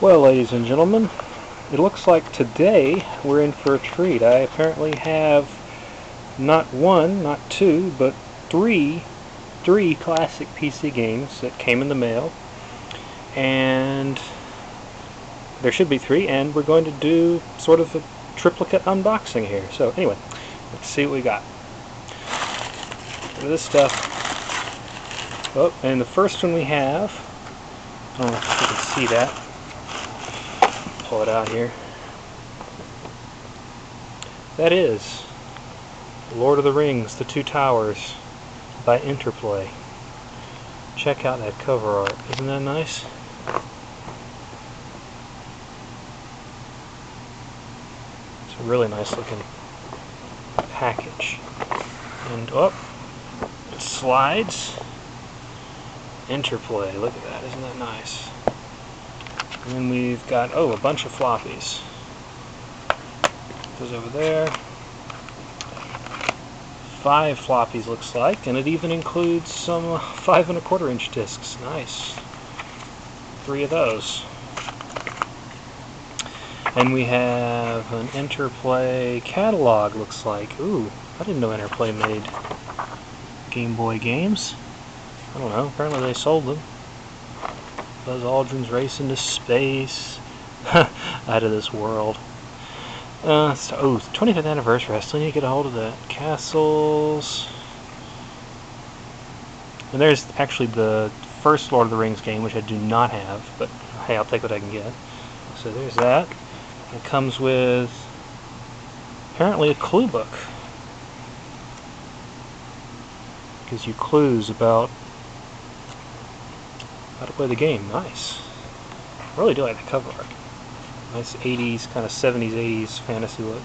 Well, ladies and gentlemen, it looks like today we're in for a treat. I apparently have not one, not two, but three classic PC games that came in the mail. And there should be three, and we're going to do sort of a triplicate unboxing here. So anyway, let's see what we got. Look at this stuff. Oh, and the first one we have, I don't know if you can see that. Pull it out here. That is Lord of the Rings, The Two Towers by Interplay. Check out that cover art. Isn't that nice? It's a really nice looking package. And oh, it slides. Interplay. Look at that. Isn't that nice? And then we've got, oh, a bunch of floppies. Goes over there. 5 floppies looks like, and it even includes some 5 1/4 inch discs. Nice. 3 of those. And we have an Interplay catalog, looks like. Ooh, I didn't know Interplay made Game Boy games. I don't know, apparently they sold them. Buzz Aldrin's Race into Space. Out of this world. Oh, 25th anniversary. I still need to get a hold of that. Castles. And there's actually the first Lord of the Rings game, which I do not have, but hey, I'll take what I can get. So there's that. It comes with apparently a clue book. Gives you clues about how to play the game. Nice. I really do like the cover art. Nice 80s, kind of 70s, 80s fantasy look.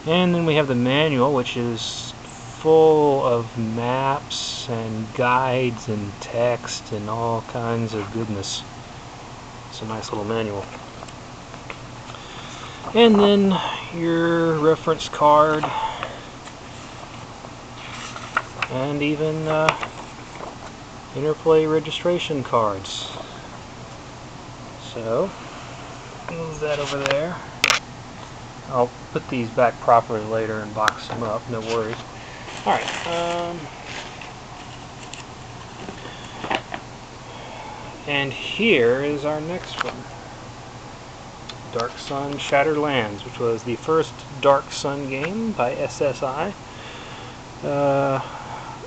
And then we have the manual, which is full of maps and guides and text and all kinds of goodness. It's a nice little manual. And then your reference card. And even Interplay registration cards. So, move that over there. I'll put these back properly later and box them up, no worries. Alright, and here is our next one. Dark Sun Shattered Lands, which was the first Dark Sun game by SSI.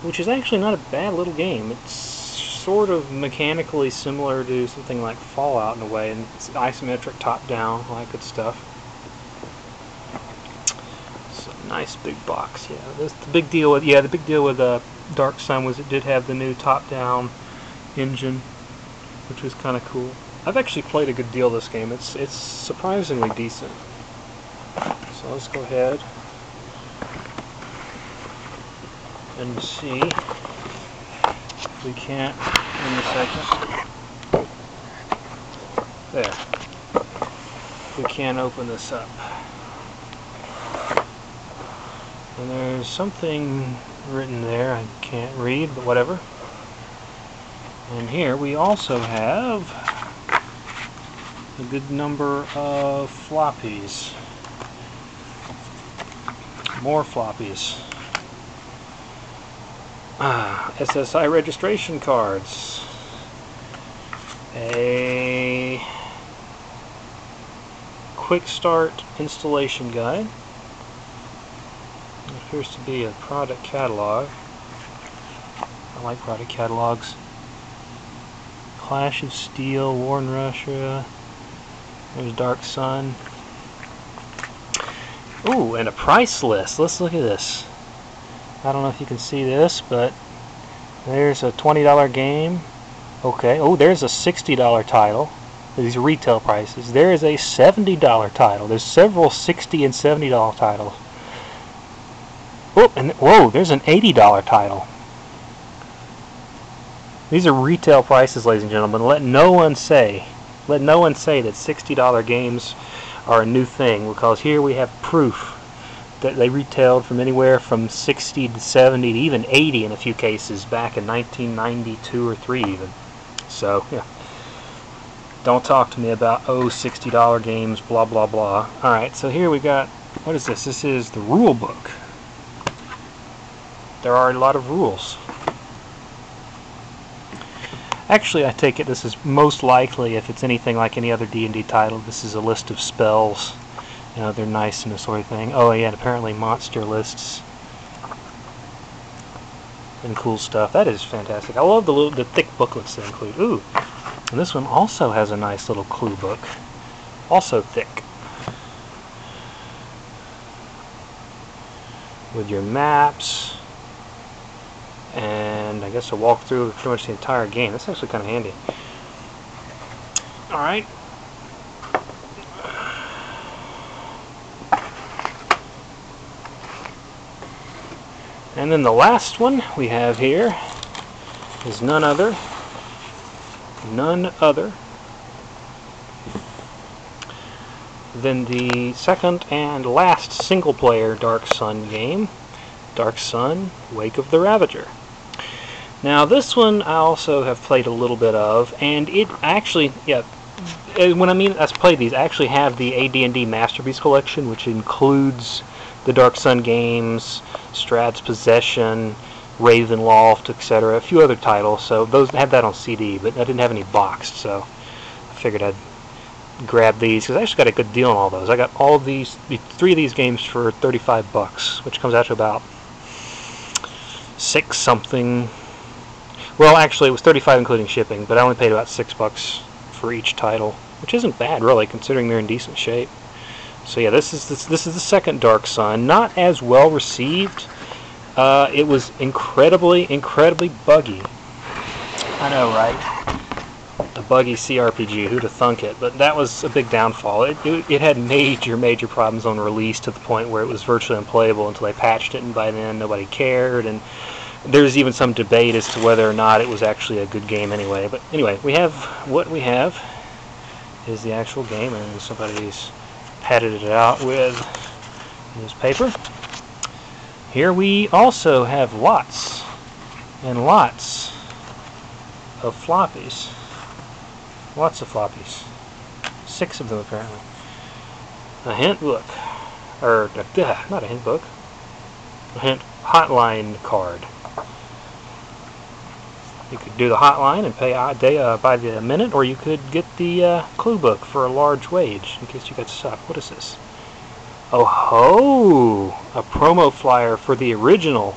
Which is actually not a bad little game. It's sort of mechanically similar to something like Fallout in a way, and it's isometric top-down, all that good stuff. It's a nice big box. Yeah, the big deal with Dark Sun was it did have the new top-down engine, which was kind of cool. I've actually played a good deal of this game. It's surprisingly decent. So let's go ahead and see if we can't in a second. There. We can't open this up. And there's something written there I can't read, but whatever. And here we also have a good number of floppies. More floppies. SSI registration cards. A quick start installation guide. It appears to be a product catalog. I like product catalogs. Clash of Steel, War in Russia. There's Dark Sun. Ooh, and a price list. Let's look at this. I don't know if you can see this, but there's a $20 game. Okay. Oh, there's a $60 title. These are retail prices. There is a $70 title. There's several $60 and $70 titles. Oh, and whoa, there's an $80 title. These are retail prices, ladies and gentlemen. Let no one say that $60 games are a new thing, because here we have proof that they retailed from anywhere from 60 to 70 to even 80 in a few cases back in 1992 or 3 even. So, yeah. Don't talk to me about, oh, $60 games, blah, blah, blah. Alright, so here we got, what is this? This is the rule book. There are a lot of rules. Actually, I take it this is most likely, if it's anything like any other D&D title, this is a list of spells. You know, they're nice and this sort of thing. Oh yeah, and apparently monster lists. And cool stuff. That is fantastic. I love the thick booklets they include. Ooh, and this one also has a nice little clue book. Also thick. With your maps. And I guess a walkthrough of pretty much the entire game. That's actually kind of handy. Alright. And then the last one we have here is none other than the second and last single-player Dark Sun game, Dark Sun: Wake of the Ravager. Now this one I also have played a little bit of, and it actually, yeah, when I mean I've played these, I actually have the AD&D Masterpiece Collection, which includes the Dark Sun games, Strad's Possession, Ravenloft, etc., a few other titles. So those had that on CD, but I didn't have any boxed, so I figured I'd grab these because I actually got a good deal on all those. I got all these, 3 of these games for $35, which comes out to about 6 something. Well, actually, it was $35 including shipping, but I only paid about $6 for each title, which isn't bad, really, considering they're in decent shape. So yeah, this is the second Dark Sun. Not as well received. It was incredibly buggy. I know, right? A buggy CRPG. Who'd have thunk it? But that was a big downfall. It had major problems on release to the point where it was virtually unplayable until they patched it, and by then nobody cared. And there's even some debate as to whether or not it was actually a good game anyway. But anyway, we have what we have is the actual game, and somebody's padded it out with newspaper. Here we also have lots and lots of floppies. Lots of floppies. 6 of them apparently. A hint book. Or, not a hint book. A hint hotline card. You could do the hotline and pay by the minute, or you could get the clue book for a large wage in case you got stuck. What is this? Oh ho! A promo flyer for the original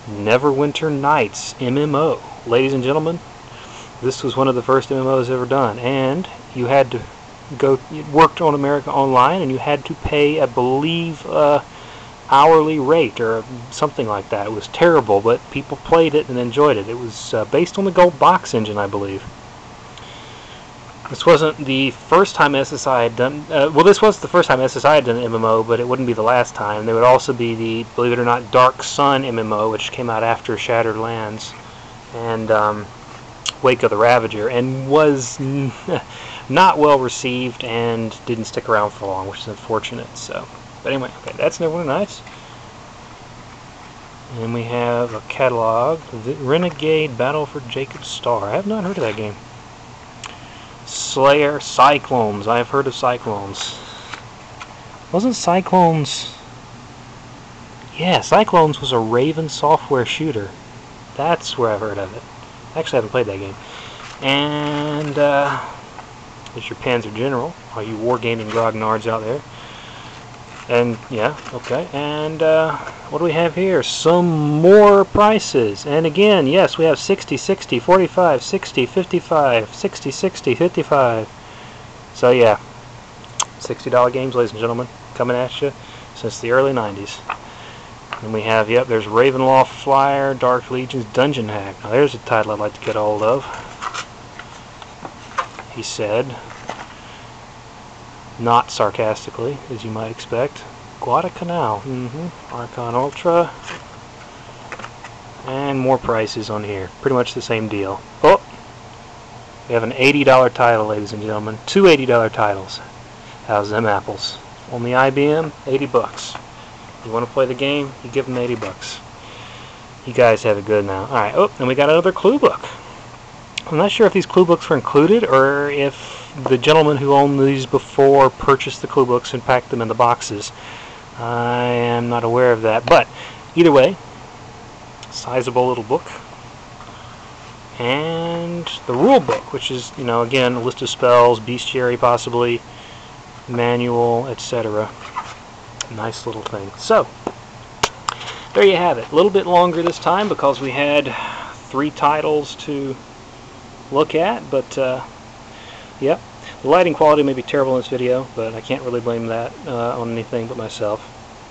Neverwinter Nights MMO. Ladies and gentlemen, this was one of the first MMOs ever done, and you had to go. It worked on America Online, and you had to pay, I believe, hourly rate or something like that. It was terrible, but people played it and enjoyed it. It was based on the Gold Box engine, I believe. This wasn't the first time SSI had done. Well, this was the first time SSI had done an MMO, but it wouldn't be the last time. There would also be the, believe it or not, Dark Sun MMO, which came out after Shattered Lands and Wake of the Ravager, and was not well received and didn't stick around for long, which is unfortunate. So. But anyway, okay, that's Neverwinter Nights. And we have a catalog, the Renegade Battle for Jacob's Star. I have not heard of that game. Slayer Cyclones. I have heard of Cyclones. Wasn't Cyclones... Yeah, Cyclones was a Raven software shooter. That's where I've heard of it. Actually, I haven't played that game. And, there's your Panzer General. All you wargaming grognards out there. And, yeah, okay, and what do we have here? Some more prices. And again, yes, we have 60, 60, 45, 60, 55, 60, 60, 55. So, yeah, $60 games, ladies and gentlemen, coming at you since the early 90s. And we have, yep, there's Ravenloft Flyer, Dark Legion's Dungeon Hack. Now, there's a title I'd like to get a hold of. He said... Not sarcastically, as you might expect. Guadalcanal. Archon Ultra. And more prices on here. Pretty much the same deal. Oh! We have an $80 title, ladies and gentlemen. 2 $80 titles. How's them apples? On the IBM, $80. You want to play the game, you give them $80. You guys have it good now. Alright, oh, and we got another clue book. I'm not sure if these clue books were included or if the gentleman who owned these before purchased the clue books and packed them in the boxes. I am not aware of that, but either way, sizable little book. And the rule book, which is, you know, again, a list of spells, bestiary possibly, manual, etc. Nice little thing. So, there you have it. A little bit longer this time because we had 3 titles to look at, but yep. The lighting quality may be terrible in this video, but I can't really blame that on anything but myself.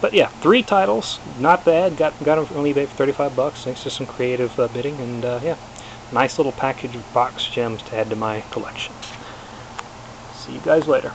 But yeah, 3 titles, not bad. Got them on eBay for 35 bucks thanks to some creative bidding, and yeah, nice little package of box gems to add to my collection. See you guys later.